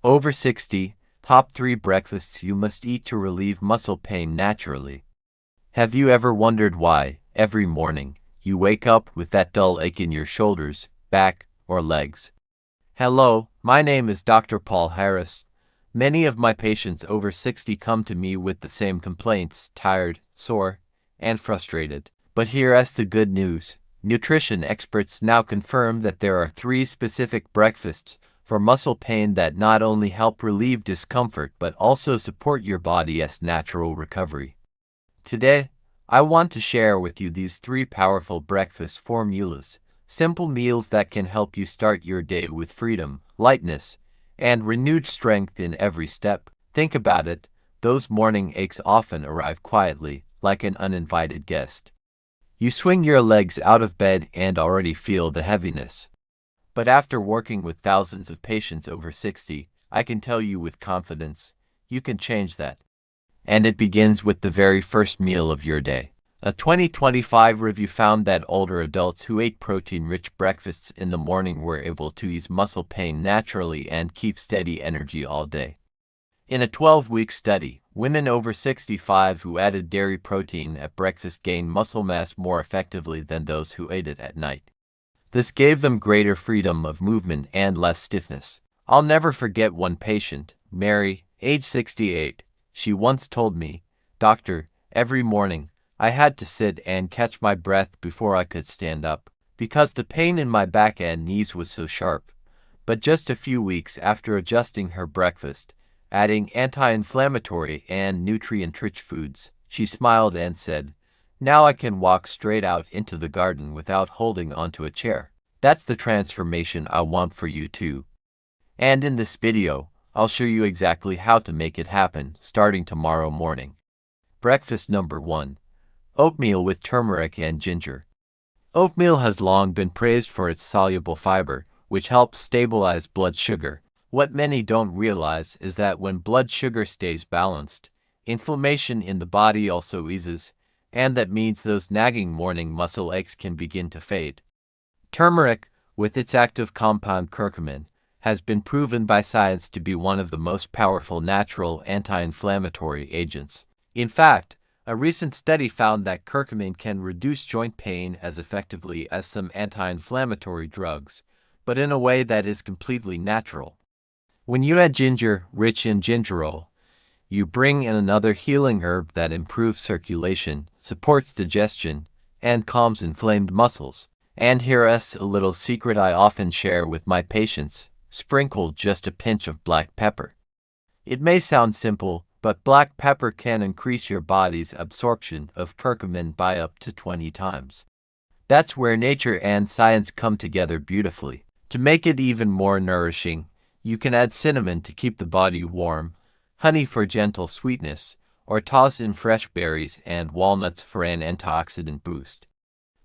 Over 60, top 3 breakfasts you must eat to relieve muscle pain naturally. Have you ever wondered why, every morning, you wake up with that dull ache in your shoulders, back, or legs? Hello, my name is Dr. Paul Harris. Many of my patients over 60 come to me with the same complaints: tired, sore, and frustrated. But here's the good news. Nutrition experts now confirm that there are 3 specific breakfasts for muscle pain that not only help relieve discomfort but also support your body's natural recovery. Today, I want to share with you these 3 powerful breakfast formulas, simple meals that can help you start your day with freedom, lightness, and renewed strength in every step. Think about it, those morning aches often arrive quietly, like an uninvited guest. You swing your legs out of bed and already feel the heaviness. But after working with thousands of patients over 60, I can tell you with confidence, you can change that. And it begins with the very first meal of your day. A 2025 review found that older adults who ate protein-rich breakfasts in the morning were able to ease muscle pain naturally and keep steady energy all day. In a 12-week study, women over 65 who added dairy protein at breakfast gained muscle mass more effectively than those who ate it at night. This gave them greater freedom of movement and less stiffness. I'll never forget one patient, Mary, age 68. She once told me, "Doctor, every morning, I had to sit and catch my breath before I could stand up, because the pain in my back and knees was so sharp." But just a few weeks after adjusting her breakfast, adding anti-inflammatory and nutrient-rich foods, she smiled and said, "Now I can walk straight out into the garden without holding onto a chair." That's the transformation I want for you too. And in this video, I'll show you exactly how to make it happen starting tomorrow morning. Breakfast number 1. Oatmeal with turmeric and ginger. Oatmeal has long been praised for its soluble fiber, which helps stabilize blood sugar. What many don't realize is that when blood sugar stays balanced, inflammation in the body also eases, and that means those nagging morning muscle aches can begin to fade. Turmeric, with its active compound curcumin, has been proven by science to be one of the most powerful natural anti-inflammatory agents. In fact, a recent study found that curcumin can reduce joint pain as effectively as some anti-inflammatory drugs, but in a way that is completely natural. When you add ginger, rich in gingerol, you bring in another healing herb that improves circulation, supports digestion, and calms inflamed muscles. And here's a little secret I often share with my patients: sprinkle just a pinch of black pepper. It may sound simple, but black pepper can increase your body's absorption of curcumin by up to 20 times. That's where nature and science come together beautifully. To make it even more nourishing, you can add cinnamon to keep the body warm, honey for gentle sweetness, or toss in fresh berries and walnuts for an antioxidant boost.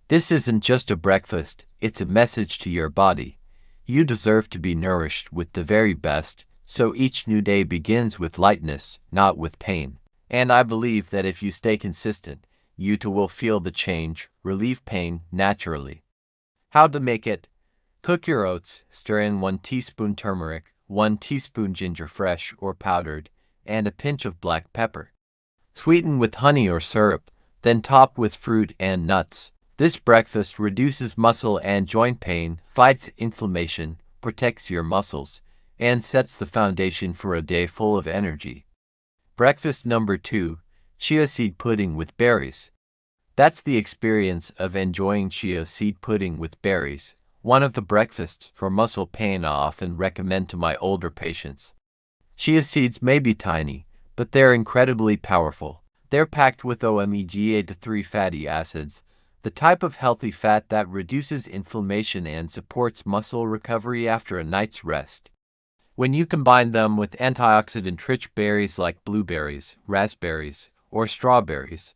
This isn't just a breakfast, it's a message to your body. You deserve to be nourished with the very best, so each new day begins with lightness, not with pain. And I believe that if you stay consistent, you too will feel the change, relieve pain naturally. How to make it? Cook your oats, stir in 1 teaspoon turmeric, 1 teaspoon ginger fresh or powdered, and a pinch of black pepper. Sweeten with honey or syrup, then top with fruit and nuts. This breakfast reduces muscle and joint pain, fights inflammation, protects your muscles, and sets the foundation for a day full of energy. Breakfast number 2. Chia seed pudding with berries. That's the experience of enjoying chia seed pudding with berries, one of the breakfasts for muscle pain I often recommend to my older patients. Chia seeds may be tiny, but they're incredibly powerful. They're packed with omega-3 fatty acids, the type of healthy fat that reduces inflammation and supports muscle recovery after a night's rest. When you combine them with antioxidant-rich berries like blueberries, raspberries, or strawberries,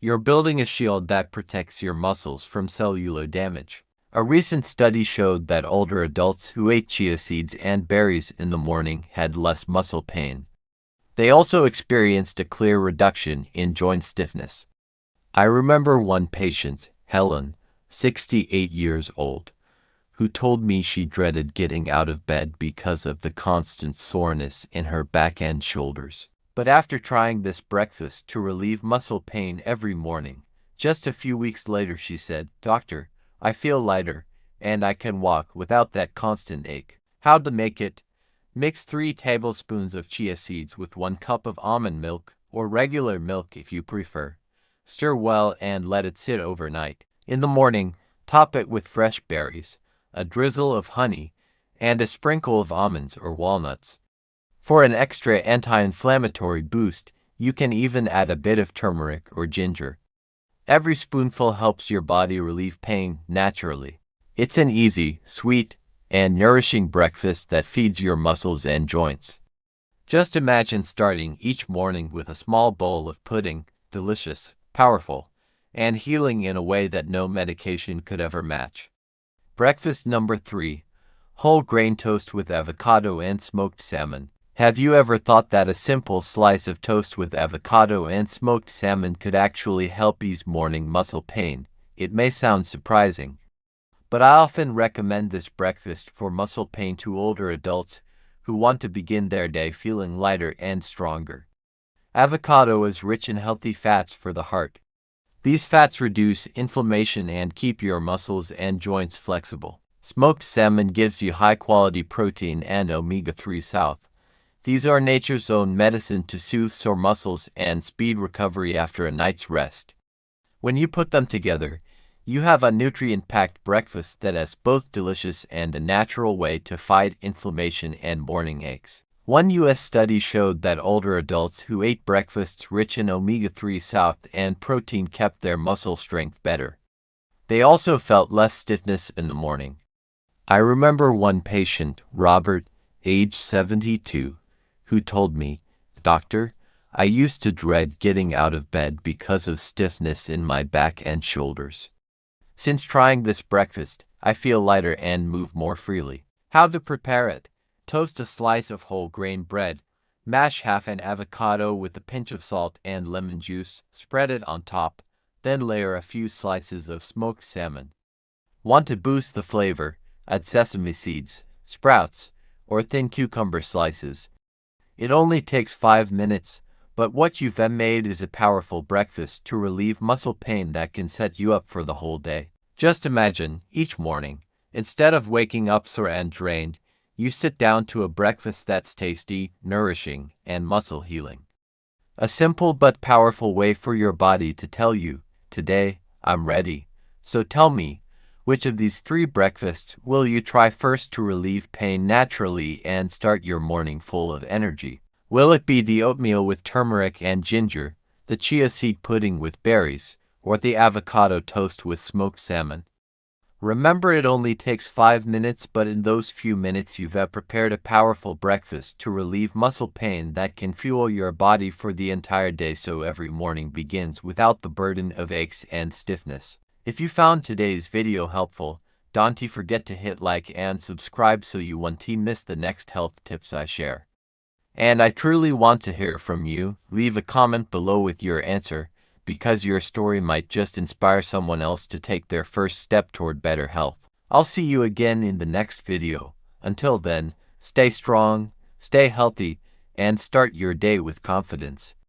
you're building a shield that protects your muscles from cellular damage. A recent study showed that older adults who ate chia seeds and berries in the morning had less muscle pain. They also experienced a clear reduction in joint stiffness. I remember one patient, Helen, 68 years old, who told me she dreaded getting out of bed because of the constant soreness in her back and shoulders. But after trying this breakfast to relieve muscle pain every morning, just a few weeks later she said, "Doctor, I feel lighter, and I can walk without that constant ache." How to make it? Mix 3 tablespoons of chia seeds with 1 cup of almond milk, or regular milk if you prefer. Stir well and let it sit overnight. In the morning, top it with fresh berries, a drizzle of honey, and a sprinkle of almonds or walnuts. For an extra anti-inflammatory boost, you can even add a bit of turmeric or ginger. Every spoonful helps your body relieve pain naturally. It's an easy, sweet, and nourishing breakfast that feeds your muscles and joints. Just imagine starting each morning with a small bowl of pudding, delicious, powerful, and healing in a way that no medication could ever match. Breakfast number 3. Whole grain toast with avocado and smoked salmon. Have you ever thought that a simple slice of toast with avocado and smoked salmon could actually help ease morning muscle pain? It may sound surprising, but I often recommend this breakfast for muscle pain to older adults who want to begin their day feeling lighter and stronger. Avocado is rich in healthy fats for the heart. These fats reduce inflammation and keep your muscles and joints flexible. Smoked salmon gives you high-quality protein and omega-3 south. These are nature's own medicine to soothe sore muscles and speed recovery after a night's rest. When you put them together, you have a nutrient-packed breakfast that is both delicious and a natural way to fight inflammation and morning aches. One U.S. study showed that older adults who ate breakfasts rich in omega-3 south and protein kept their muscle strength better. They also felt less stiffness in the morning. I remember one patient, Robert, age 72, who told me, "Doctor, I used to dread getting out of bed because of stiffness in my back and shoulders. Since trying this breakfast, I feel lighter and move more freely." How to prepare it? Toast a slice of whole grain bread. Mash half an avocado with a pinch of salt and lemon juice. Spread it on top. Then layer a few slices of smoked salmon. Want to boost the flavor? Add sesame seeds, sprouts, or thin cucumber slices. It only takes 5 minutes, but what you've made is a powerful breakfast to relieve muscle pain that can set you up for the whole day. Just imagine, each morning, instead of waking up sore and drained, you sit down to a breakfast that's tasty, nourishing, and muscle healing. A simple but powerful way for your body to tell you, "Today, I'm ready." So tell me, which of these 3 breakfasts will you try first to relieve pain naturally and start your morning full of energy? Will it be the oatmeal with turmeric and ginger, the chia seed pudding with berries, or the avocado toast with smoked salmon? Remember, it only takes 5 minutes, but in those few minutes you've prepared a powerful breakfast to relieve muscle pain that can fuel your body for the entire day, so every morning begins without the burden of aches and stiffness. If you found today's video helpful, don't forget to hit like and subscribe so you won't miss the next health tips I share. And I truly want to hear from you. Leave a comment below with your answer, because your story might just inspire someone else to take their first step toward better health. I'll see you again in the next video. Until then, stay strong, stay healthy, and start your day with confidence.